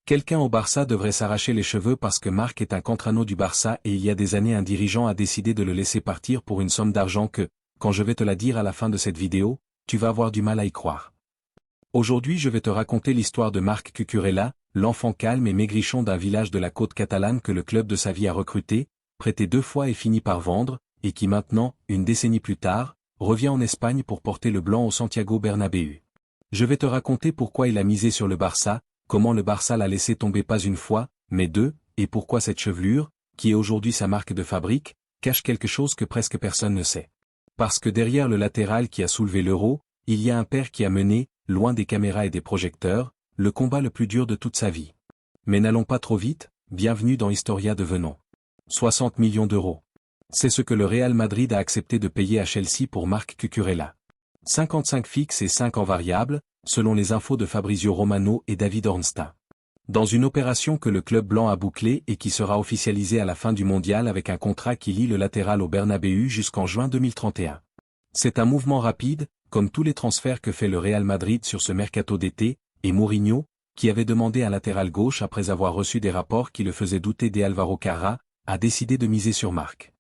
Quelqu'un au Barça devrait s'arracher les cheveux parce que Marc est un Cantrano du Barça et il y a des années un dirigeant a décidé de le laisser partir pour une somme d'argent que, quand je vais te la dire à la fin de cette vidéo, tu vas avoir du mal à y croire. Aujourd'hui je vais te raconter l'histoire de Marc Cucurella, l'enfant calme et maigrichon d'un village de la côte catalane que le club de sa vie a recruté, prêté 2 fois et fini par vendre, et qui maintenant, une décennie plus tard, revient en Espagne pour porter le blanc au Santiago Bernabéu. Je vais te raconter pourquoi il a misé sur le Barça, comment le Barça l'a laissé tomber pas une fois, mais 2, et pourquoi cette chevelure, qui est aujourd'hui sa marque de fabrique, cache quelque chose que presque personne ne sait. Parce que derrière le latéral qui a soulevé l'Euro, il y a un père qui a mené, loin des caméras et des projecteurs, le combat le plus dur de toute sa vie. Mais n'allons pas trop vite, bienvenue dans Historia de Venons. 60 millions d'euros. C'est ce que le Real Madrid a accepté de payer à Chelsea pour Marc Cucurella. 55 fixes et 5 en variable, selon les infos de Fabrizio Romano et David Ornstein. Dans une opération que le club blanc a bouclée et qui sera officialisée à la fin du mondial avec un contrat qui lie le latéral au Bernabéu jusqu'en juin 2031. C'est un mouvement rapide, comme tous les transferts que fait le Real Madrid sur ce mercato d'été, et Mourinho, qui avait demandé un latéral gauche après avoir reçu des rapports qui le faisaient douter d'Álvaro Carra, a décidé de miser sur Marc.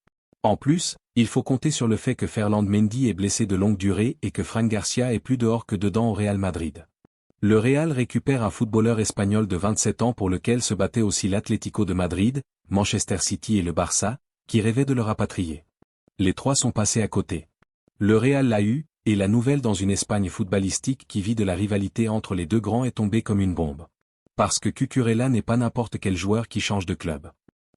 En plus, il faut compter sur le fait que Ferland Mendy est blessé de longue durée et que Fran Garcia est plus dehors que dedans au Real Madrid. Le Real récupère un footballeur espagnol de 27 ans pour lequel se battaient aussi l'Atlético de Madrid, Manchester City et le Barça, qui rêvaient de le rapatrier. Les 3 sont passés à côté. Le Real l'a eu, et la nouvelle dans une Espagne footballistique qui vit de la rivalité entre les 2 grands est tombée comme une bombe. Parce que Cucurella n'est pas n'importe quel joueur qui change de club.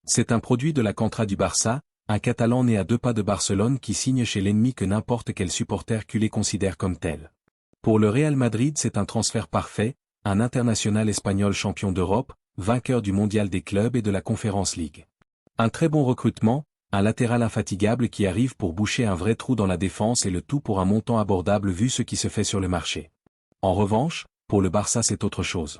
C'est un produit de la Cantra du Barça, un Catalan né à 2 pas de Barcelone qui signe chez l'ennemi que n'importe quel supporter culé considère comme tel. Pour le Real Madrid c'est un transfert parfait, un international espagnol champion d'Europe, vainqueur du mondial des clubs et de la Conference League. Un très bon recrutement, un latéral infatigable qui arrive pour boucher un vrai trou dans la défense et le tout pour un montant abordable vu ce qui se fait sur le marché. En revanche, pour le Barça c'est autre chose.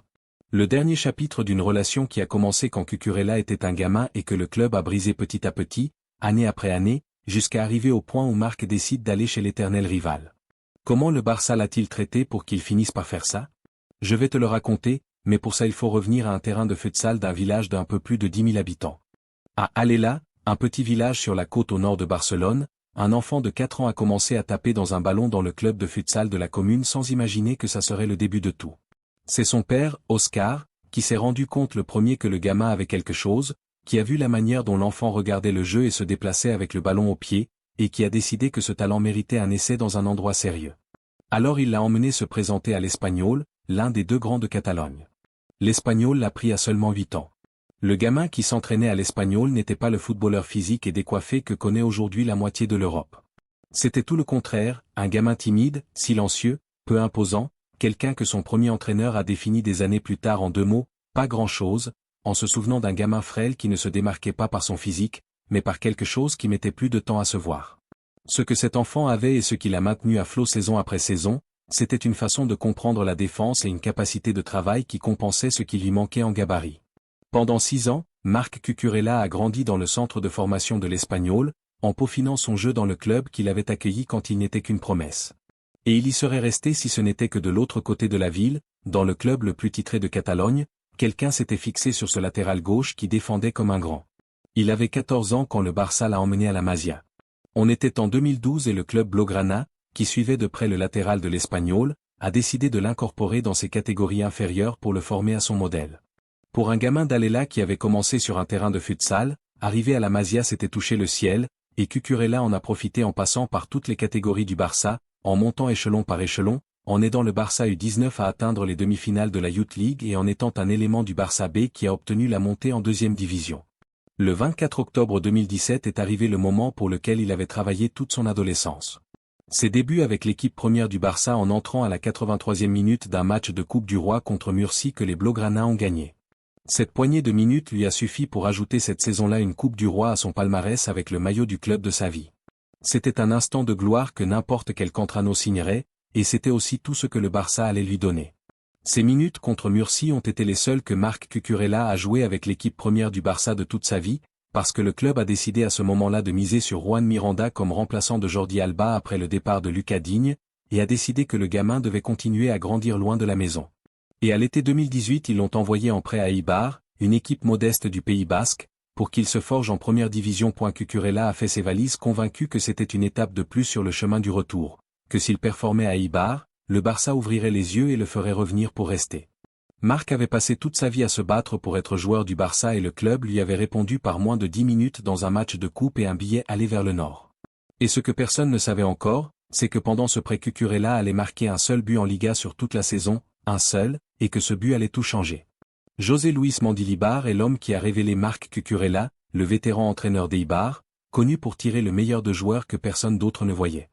Le dernier chapitre d'une relation qui a commencé quand Cucurella était un gamin et que le club a brisé petit à petit, année après année, jusqu'à arriver au point où Marc décide d'aller chez l'éternel rival. Comment le Barça l'a-t-il traité pour qu'il finisse par faire ça? Je vais te le raconter, mais pour ça il faut revenir à un terrain de futsal d'un village d'un peu plus de 10 000 habitants. À Alella, un petit village sur la côte au nord de Barcelone, un enfant de 4 ans a commencé à taper dans un ballon dans le club de futsal de la commune sans imaginer que ça serait le début de tout. C'est son père, Oscar, qui s'est rendu compte le premier que le gamin avait quelque chose, qui a vu la manière dont l'enfant regardait le jeu et se déplaçait avec le ballon au pied, et qui a décidé que ce talent méritait un essai dans un endroit sérieux. Alors il l'a emmené se présenter à l'Espagnol, l'un des 2 grands de Catalogne. L'Espagnol l'a pris à seulement 8 ans. Le gamin qui s'entraînait à l'Espagnol n'était pas le footballeur physique et décoiffé que connaît aujourd'hui la moitié de l'Europe. C'était tout le contraire, un gamin timide, silencieux, peu imposant, quelqu'un que son premier entraîneur a défini des années plus tard en 2 mots, pas grand-chose, en se souvenant d'un gamin frêle qui ne se démarquait pas par son physique, mais par quelque chose qui mettait plus de temps à se voir. Ce que cet enfant avait et ce qui l'a maintenu à flot saison après saison, c'était une façon de comprendre la défense et une capacité de travail qui compensait ce qui lui manquait en gabarit. Pendant 6 ans, Marc Cucurella a grandi dans le centre de formation de l'Espagnol, en peaufinant son jeu dans le club qu'il avait accueilli quand il n'était qu'une promesse. Et il y serait resté si ce n'était que de l'autre côté de la ville, dans le club le plus titré de Catalogne, quelqu'un s'était fixé sur ce latéral gauche qui défendait comme un grand. Il avait 14 ans quand le Barça l'a emmené à la Masia. On était en 2012 et le club Blaugrana, qui suivait de près le latéral de l'Espagnol, a décidé de l'incorporer dans ses catégories inférieures pour le former à son modèle. Pour un gamin d'Alella qui avait commencé sur un terrain de futsal, arriver à la Masia c'était toucher le ciel, et Cucurella en a profité en passant par toutes les catégories du Barça, en montant échelon par échelon, en aidant le Barça U19 à atteindre les demi-finales de la Youth League et en étant un élément du Barça B qui a obtenu la montée en 2e division. Le 24 octobre 2017 est arrivé le moment pour lequel il avait travaillé toute son adolescence. Ses débuts avec l'équipe première du Barça en entrant à la 83e minute d'un match de Coupe du Roi contre Murcie que les Blaugrana ont gagné. Cette poignée de minutes lui a suffi pour ajouter cette saison-là une Coupe du Roi à son palmarès avec le maillot du club de sa vie. C'était un instant de gloire que n'importe quel Cantrano signerait, et c'était aussi tout ce que le Barça allait lui donner. Ces minutes contre Murcie ont été les seules que Marc Cucurella a joué avec l'équipe première du Barça de toute sa vie, parce que le club a décidé à ce moment-là de miser sur Juan Miranda comme remplaçant de Jordi Alba après le départ de Lucas Digne, et a décidé que le gamin devait continuer à grandir loin de la maison. Et à l'été 2018 ils l'ont envoyé en prêt à Eibar, une équipe modeste du Pays Basque, pour qu'il se forge en première division. Cucurella a fait ses valises convaincu que c'était une étape de plus sur le chemin du retour, que s'il performait à Eibar, le Barça ouvrirait les yeux et le ferait revenir pour rester. Marc avait passé toute sa vie à se battre pour être joueur du Barça et le club lui avait répondu par moins de 10 minutes dans un match de coupe et un billet aller vers le nord. Et ce que personne ne savait encore, c'est que pendant ce prêt Cucurella allait marquer un seul but en Liga sur toute la saison, un seul, et que ce but allait tout changer. José Luis Mendilibar est l'homme qui a révélé Marc Cucurella, le vétéran entraîneur d'Eibar, connu pour tirer le meilleur de joueurs que personne d'autre ne voyait.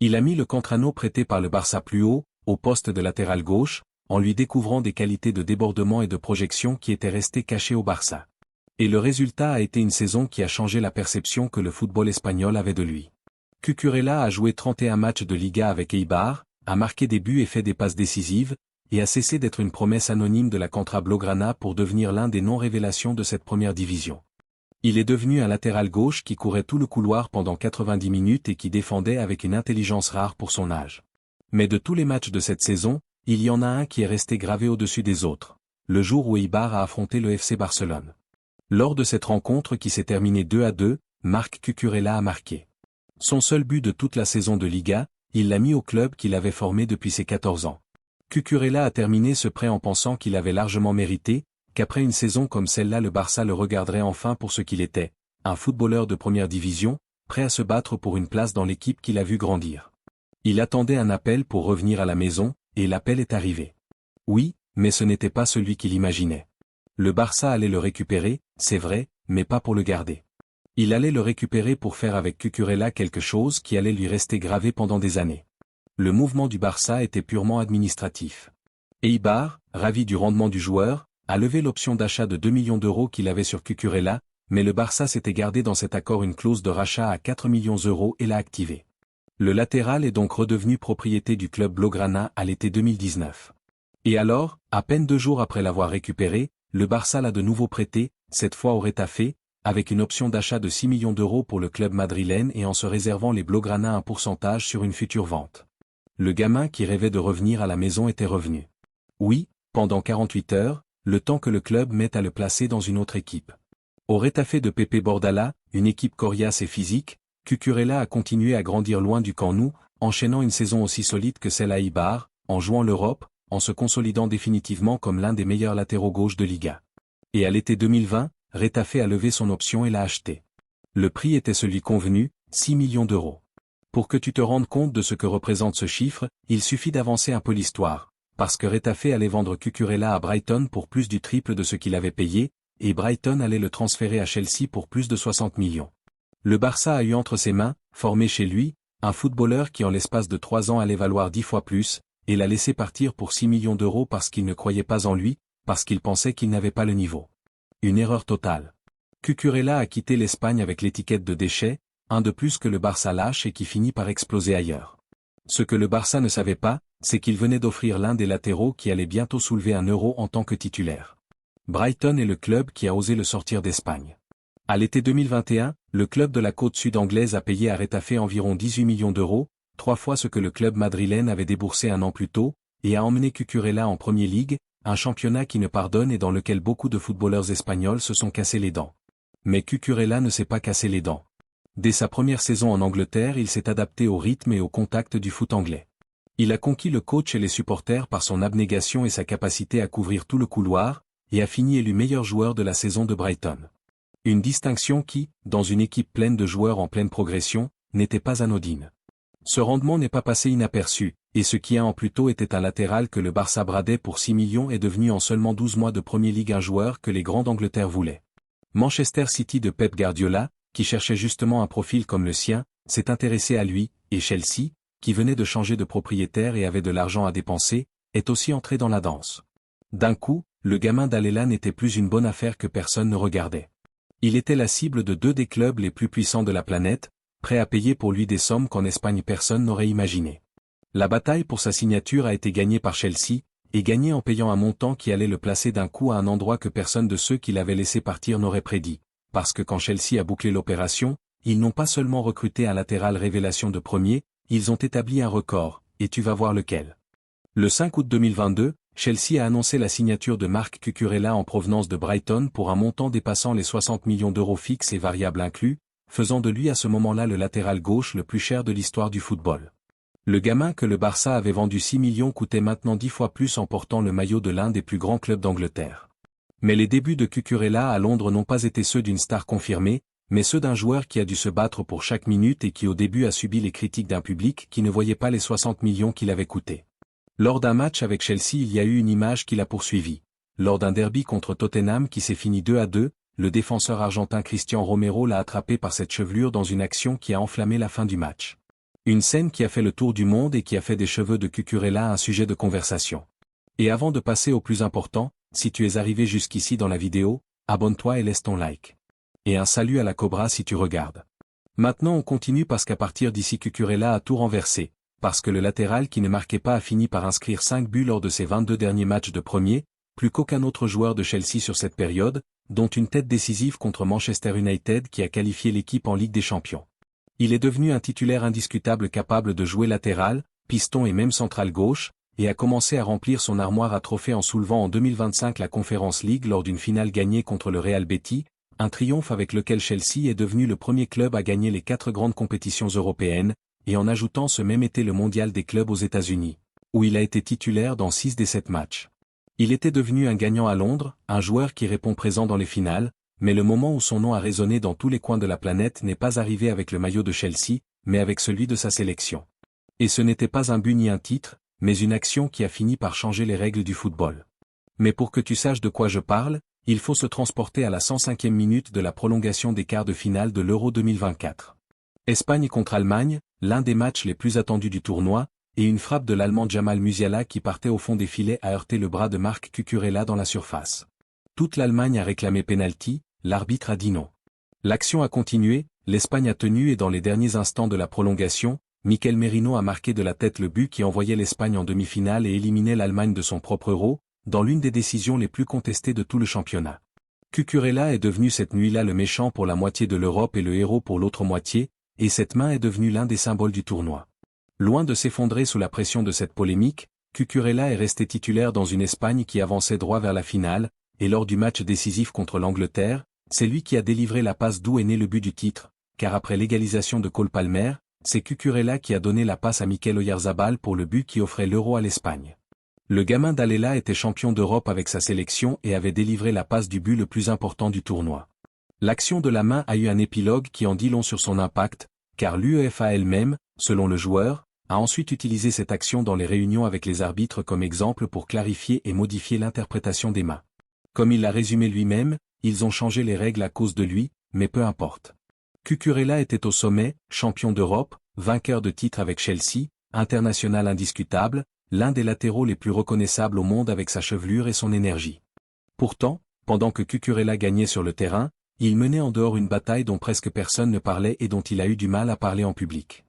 Il a mis le Cantrano prêté par le Barça plus haut, au poste de latéral gauche, en lui découvrant des qualités de débordement et de projection qui étaient restées cachées au Barça. Et le résultat a été une saison qui a changé la perception que le football espagnol avait de lui. Cucurella a joué 31 matchs de Liga avec Eibar, a marqué des buts et fait des passes décisives, et a cessé d'être une promesse anonyme de la Contra Blaugrana pour devenir l'un des non-révélations de cette première division. Il est devenu un latéral gauche qui courait tout le couloir pendant 90 minutes et qui défendait avec une intelligence rare pour son âge. Mais de tous les matchs de cette saison, il y en a un qui est resté gravé au-dessus des autres, le jour où Eibar a affronté le FC Barcelone. Lors de cette rencontre qui s'est terminée 2-2, Marc Cucurella a marqué. Son seul but de toute la saison de Liga, il l'a mis au club qu'il avait formé depuis ses 14 ans. Cucurella a terminé ce prêt en pensant qu'il avait largement mérité, qu'après une saison comme celle-là le Barça le regarderait enfin pour ce qu'il était, un footballeur de première division, prêt à se battre pour une place dans l'équipe qu'il a vu grandir. Il attendait un appel pour revenir à la maison, et l'appel est arrivé. Oui, mais ce n'était pas celui qu'il imaginait. Le Barça allait le récupérer, c'est vrai, mais pas pour le garder. Il allait le récupérer pour faire avec Cucurella quelque chose qui allait lui rester gravé pendant des années. Le mouvement du Barça était purement administratif. Eibar, ravi du rendement du joueur, a levé l'option d'achat de 2 millions d'euros qu'il avait sur Cucurella, mais le Barça s'était gardé dans cet accord une clause de rachat à 4 millions d'euros et l'a activée. Le latéral est donc redevenu propriété du club Blaugrana à l'été 2019. Et alors, à peine 2 jours après l'avoir récupéré, le Barça l'a de nouveau prêté, cette fois au Retafe, avec une option d'achat de 6 millions d'euros pour le club madrilène et en se réservant les Blaugrana un pourcentage sur une future vente. Le gamin qui rêvait de revenir à la maison était revenu. Oui, pendant 48 heures, le temps que le club mette à le placer dans une autre équipe. Au Retafe de Pepe Bordala, une équipe coriace et physique, Cucurella a continué à grandir loin du Camp Nou, enchaînant une saison aussi solide que celle à Eibar, en jouant l'Europe, en se consolidant définitivement comme l'un des meilleurs latéraux gauche de Liga. Et à l'été 2020, Retafe a levé son option et l'a acheté. Le prix était celui convenu, 6 millions d'euros. Pour que tu te rendes compte de ce que représente ce chiffre, il suffit d'avancer un peu l'histoire, parce que Retafe allait vendre Cucurella à Brighton pour plus du triple de ce qu'il avait payé, et Brighton allait le transférer à Chelsea pour plus de 60 millions. Le Barça a eu entre ses mains, formé chez lui, un footballeur qui en l'espace de 3 ans allait valoir 10 fois plus, et l'a laissé partir pour 6 millions d'euros parce qu'il ne croyait pas en lui, parce qu'il pensait qu'il n'avait pas le niveau. Une erreur totale. Cucurella a quitté l'Espagne avec l'étiquette de déchet, un de plus que le Barça lâche et qui finit par exploser ailleurs. Ce que le Barça ne savait pas, c'est qu'il venait d'offrir l'un des latéraux qui allait bientôt soulever un euro en tant que titulaire. Brighton est le club qui a osé le sortir d'Espagne. À l'été 2021, le club de la côte sud anglaise a payé à Retafe environ 18 millions d'euros, 3 fois ce que le club madrilène avait déboursé un an plus tôt, et a emmené Cucurella en Premier League, un championnat qui ne pardonne et dans lequel beaucoup de footballeurs espagnols se sont cassés les dents. Mais Cucurella ne s'est pas cassé les dents. Dès sa première saison en Angleterre, il s'est adapté au rythme et au contact du foot anglais. Il a conquis le coach et les supporters par son abnégation et sa capacité à couvrir tout le couloir, et a fini élu meilleur joueur de la saison de Brighton. Une distinction qui, dans une équipe pleine de joueurs en pleine progression, n'était pas anodine. Ce rendement n'est pas passé inaperçu, et ce qui un an plus tôt était un latéral que le Barça bradait pour 6 millions est devenu en seulement 12 mois de Premier League un joueur que les grands d'Angleterre voulaient. Manchester City de Pep Guardiola, qui cherchait justement un profil comme le sien, s'est intéressé à lui, et Chelsea, qui venait de changer de propriétaire et avait de l'argent à dépenser, est aussi entré dans la danse. D'un coup, le gamin d'Alela n'était plus une bonne affaire que personne ne regardait. Il était la cible de 2 des clubs les plus puissants de la planète, prêts à payer pour lui des sommes qu'en Espagne personne n'aurait imaginées. La bataille pour sa signature a été gagnée par Chelsea, et gagnée en payant un montant qui allait le placer d'un coup à un endroit que personne de ceux qui l'avaient laissé partir n'aurait prédit. Parce que quand Chelsea a bouclé l'opération, ils n'ont pas seulement recruté un latéral révélation de premier, ils ont établi un record, et tu vas voir lequel. Le 5 août 2022, Chelsea a annoncé la signature de Marc Cucurella en provenance de Brighton pour un montant dépassant les 60 millions d'euros fixes et variables inclus, faisant de lui à ce moment-là le latéral gauche le plus cher de l'histoire du football. Le gamin que le Barça avait vendu 6 millions coûtait maintenant 10 fois plus en portant le maillot de l'un des plus grands clubs d'Angleterre. Mais les débuts de Cucurella à Londres n'ont pas été ceux d'une star confirmée, mais ceux d'un joueur qui a dû se battre pour chaque minute et qui au début a subi les critiques d'un public qui ne voyait pas les 60 millions qu'il avait coûté. Lors d'un match avec Chelsea, il y a eu une image qui l'a poursuivi. Lors d'un derby contre Tottenham qui s'est fini 2-2, le défenseur argentin Cristian Romero l'a attrapé par cette chevelure dans une action qui a enflammé la fin du match. Une scène qui a fait le tour du monde et qui a fait des cheveux de Cucurella un sujet de conversation. Et avant de passer au plus important, si tu es arrivé jusqu'ici dans la vidéo, abonne-toi et laisse ton like. Et un salut à la Cobra si tu regardes. Maintenant on continue parce qu'à partir d'ici Cucurella a tout renversé, parce que le latéral qui ne marquait pas a fini par inscrire 5 buts lors de ses 22 derniers matchs de premier, plus qu'aucun autre joueur de Chelsea sur cette période, dont une tête décisive contre Manchester United qui a qualifié l'équipe en Ligue des Champions. Il est devenu un titulaire indiscutable capable de jouer latéral, piston et même central gauche, et a commencé à remplir son armoire à trophées en soulevant en 2025 la Conference League lors d'une finale gagnée contre le Real Betis, un triomphe avec lequel Chelsea est devenu le premier club à gagner les 4 grandes compétitions européennes, et en ajoutant ce même été le mondial des clubs aux États-Unis, où il a été titulaire dans 6 des 7 matchs. Il était devenu un gagnant à Londres, un joueur qui répond présent dans les finales, mais le moment où son nom a résonné dans tous les coins de la planète n'est pas arrivé avec le maillot de Chelsea, mais avec celui de sa sélection. Et ce n'était pas un but ni un titre, mais une action qui a fini par changer les règles du football. Mais pour que tu saches de quoi je parle, il faut se transporter à la 105e minute de la prolongation des quarts de finale de l'Euro 2024. Espagne contre Allemagne, l'un des matchs les plus attendus du tournoi, et une frappe de l'Allemand Jamal Musiala qui partait au fond des filets a heurté le bras de Marc Cucurella dans la surface. Toute l'Allemagne a réclamé pénalty, l'arbitre a dit non. L'action a continué, l'Espagne a tenu et dans les derniers instants de la prolongation, Mikel Merino a marqué de la tête le but qui envoyait l'Espagne en demi-finale et éliminait l'Allemagne de son propre Euro, dans l'une des décisions les plus contestées de tout le championnat. Cucurella est devenu cette nuit-là le méchant pour la moitié de l'Europe et le héros pour l'autre moitié, et cette main est devenue l'un des symboles du tournoi. Loin de s'effondrer sous la pression de cette polémique, Cucurella est resté titulaire dans une Espagne qui avançait droit vers la finale, et lors du match décisif contre l'Angleterre, c'est lui qui a délivré la passe d'où est né le but du titre, car après l'égalisation de Cole Palmer, c'est Cucurella qui a donné la passe à Mikel Oyarzabal pour le but qui offrait l'Euro à l'Espagne. Le gamin d'Alella était champion d'Europe avec sa sélection et avait délivré la passe du but le plus important du tournoi. L'action de la main a eu un épilogue qui en dit long sur son impact, car l'UEFA elle-même, selon le joueur, a ensuite utilisé cette action dans les réunions avec les arbitres comme exemple pour clarifier et modifier l'interprétation des mains. Comme il l'a résumé lui-même, ils ont changé les règles à cause de lui, mais peu importe. Cucurella était au sommet, champion d'Europe, vainqueur de titres avec Chelsea, international indiscutable, l'un des latéraux les plus reconnaissables au monde avec sa chevelure et son énergie. Pourtant, pendant que Cucurella gagnait sur le terrain, il menait en dehors une bataille dont presque personne ne parlait et dont il a eu du mal à parler en public.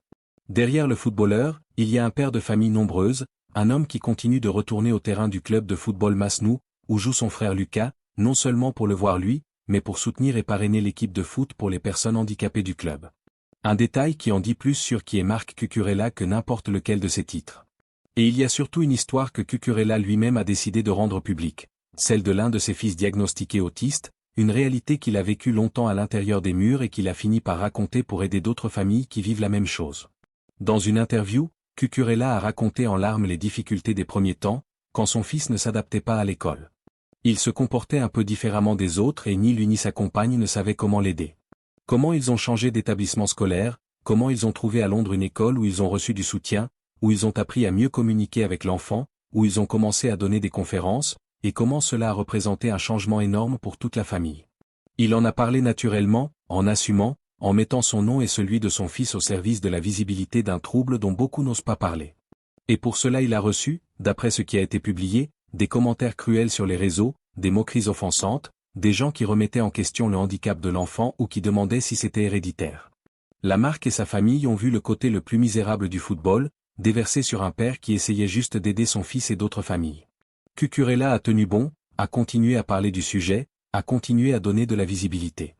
Derrière le footballeur, il y a un père de famille nombreuse, un homme qui continue de retourner au terrain du club de football Masnou, où joue son frère Lucas, non seulement pour le voir lui, mais pour soutenir et parrainer l'équipe de foot pour les personnes handicapées du club. Un détail qui en dit plus sur qui est Marc Cucurella que n'importe lequel de ses titres. Et il y a surtout une histoire que Cucurella lui-même a décidé de rendre publique, celle de l'un de ses fils diagnostiqués autistes, une réalité qu'il a vécue longtemps à l'intérieur des murs et qu'il a fini par raconter pour aider d'autres familles qui vivent la même chose. Dans une interview, Cucurella a raconté en larmes les difficultés des premiers temps, quand son fils ne s'adaptait pas à l'école. Il se comportait un peu différemment des autres et ni lui ni sa compagne ne savaient comment l'aider. Comment ils ont changé d'établissement scolaire, comment ils ont trouvé à Londres une école où ils ont reçu du soutien, où ils ont appris à mieux communiquer avec l'enfant, où ils ont commencé à donner des conférences, et comment cela a représenté un changement énorme pour toute la famille. Il en a parlé naturellement, en assumant, en mettant son nom et celui de son fils au service de la visibilité d'un trouble dont beaucoup n'osent pas parler. Et pour cela il a reçu, d'après ce qui a été publié, des commentaires cruels sur les réseaux, des moqueries offensantes, des gens qui remettaient en question le handicap de l'enfant ou qui demandaient si c'était héréditaire. La marque et sa famille ont vu le côté le plus misérable du football, déversé sur un père qui essayait juste d'aider son fils et d'autres familles. Cucurella a tenu bon, a continué à parler du sujet, a continué à donner de la visibilité.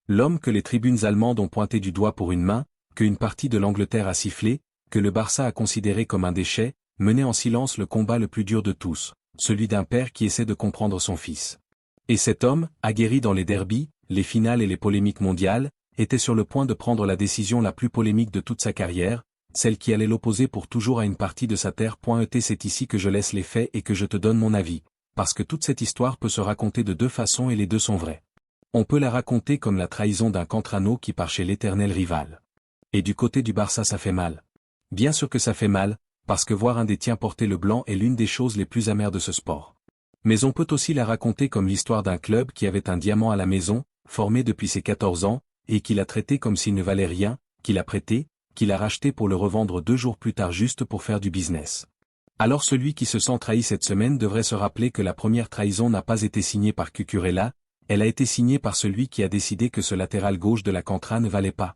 L'homme que les tribunes allemandes ont pointé du doigt pour une main, qu'une partie de l'Angleterre a sifflé, que le Barça a considéré comme un déchet, menait en silence le combat le plus dur de tous, celui d'un père qui essaie de comprendre son fils. Et cet homme, aguerri dans les derbies, les finales et les polémiques mondiales, était sur le point de prendre la décision la plus polémique de toute sa carrière, celle qui allait l'opposer pour toujours à une partie de sa terre. C'est ici que je laisse les faits et que je te donne mon avis, parce que toute cette histoire peut se raconter de deux façons et les deux sont vraies. On peut la raconter comme la trahison d'un Cantrano qui part chez l'éternel rival. Et du côté du Barça ça fait mal. Bien sûr que ça fait mal, parce que voir un des tiens porter le blanc est l'une des choses les plus amères de ce sport. Mais on peut aussi la raconter comme l'histoire d'un club qui avait un diamant à la maison, formé depuis ses 14 ans, et qui l'a traité comme s'il ne valait rien, qu'il a prêté, qu'il a racheté pour le revendre 2 jours plus tard juste pour faire du business. Alors celui qui se sent trahi cette semaine devrait se rappeler que la première trahison n'a pas été signée par Cucurella, elle a été signée par celui qui a décidé que ce latéral gauche de la Cantra ne valait pas.